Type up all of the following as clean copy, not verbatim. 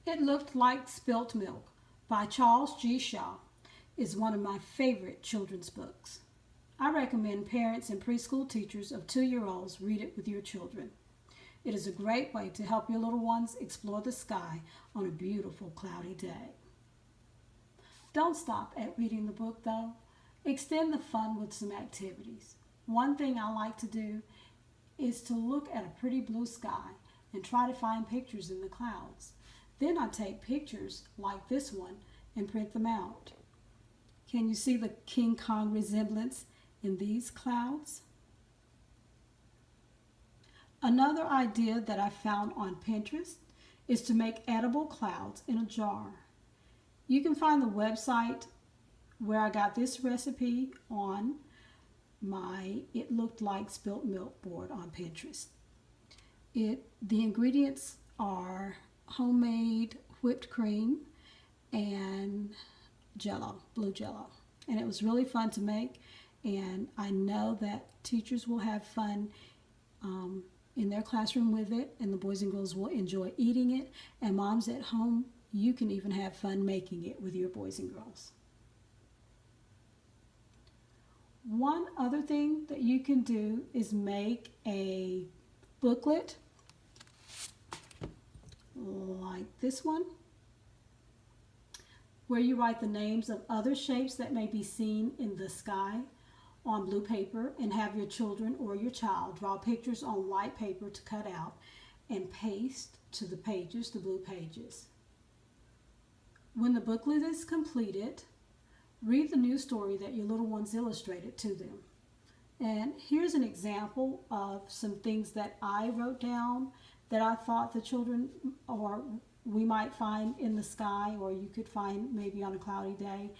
It Looked Like Spilt Milk by Charles G. Shaw is one of my favorite children's books. I recommend parents and preschool teachers of 2-year-olds read it with your children. It is a great way to help your little ones explore the sky on a beautiful cloudy day. Don't stop at reading the book though. Extend the fun with some activities. One thing I like to do is to look at a pretty blue sky and try to find pictures in the clouds. Then I take pictures like this one and print them out. Can you see the King Kong resemblance in these clouds? Another idea that I found on Pinterest is to make edible clouds in a jar. You can find the website where I got this recipe on my It Looked Like Spilt Milk board on Pinterest. The ingredients are homemade whipped cream and jello, blue jello. And it was really fun to make, and I know that teachers will have fun in their classroom with it, and the boys and girls will enjoy eating it, and moms at home, you can even have fun making it with your boys and girls. One other thing that you can do is make a booklet like this one, where you write the names of other shapes that may be seen in the sky on blue paper, and have your children or your child draw pictures on white paper to cut out and paste to the pages, the blue pages. When the booklet is completed, read the news story that your little ones illustrated to them. And here's an example of some things that I wrote down that I thought the children or we might find in the sky, or you could find maybe on a cloudy day,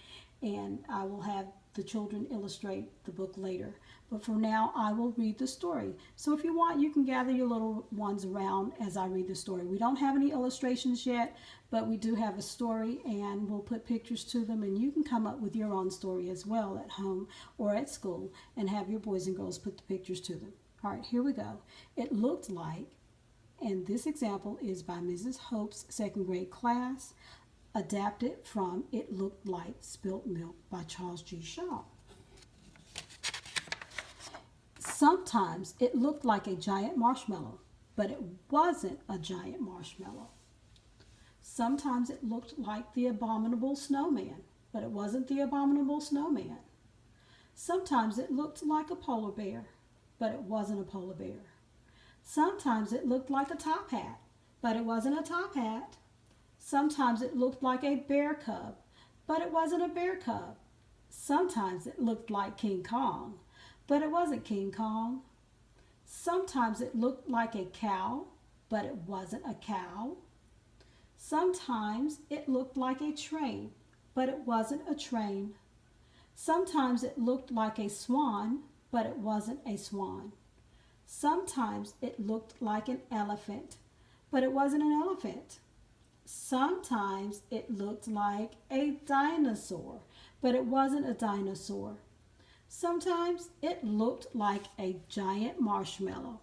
and I will have the children illustrate the book later. But for now, I will read the story. So if you want, you can gather your little ones around as I read the story. We don't have any illustrations yet, but we do have a story, and we'll put pictures to them, and you can come up with your own story as well at home or at school and have your boys and girls put the pictures to them. All right, here we go. It looked like, and this example is by Mrs. Hope's second grade class, adapted from It Looked Like Spilt Milk by Charles G. Shaw. Sometimes it looked like a giant marshmallow, but it wasn't a giant marshmallow. Sometimes it looked like the abominable snowman, but it wasn't the abominable snowman. Sometimes it looked like a polar bear, but it wasn't a polar bear. Sometimes it looked like a top hat, but it wasn't a top hat. Sometimes it looked like a bear cub, but it wasn't a bear cub. Sometimes it looked like King Kong, but it wasn't King Kong. Sometimes it looked like a cow, but it wasn't a cow. Sometimes it looked like a train, but it wasn't a train. Sometimes it looked like a swan, but it wasn't a swan. Sometimes it looked like an elephant, but it wasn't an elephant. Sometimes it looked like a dinosaur, but it wasn't a dinosaur. Sometimes it looked like a giant marshmallow,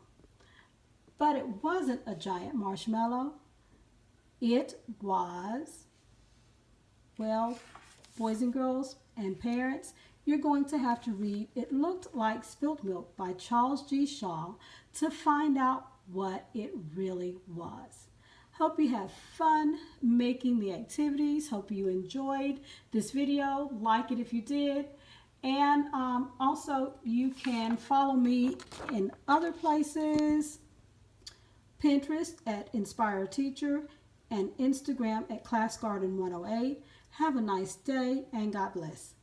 but it wasn't a giant marshmallow. It was, well, boys and girls and parents, you're going to have to read It Looked Like Spilt Milk by Charles G. Shaw to find out what it really was. Hope you have fun making the activities. Hope you enjoyed this video. Like it if you did. And also you can follow me in other places. Pinterest at Inspire Teacher and Instagram at Class Garden 108. Have a nice day and God bless.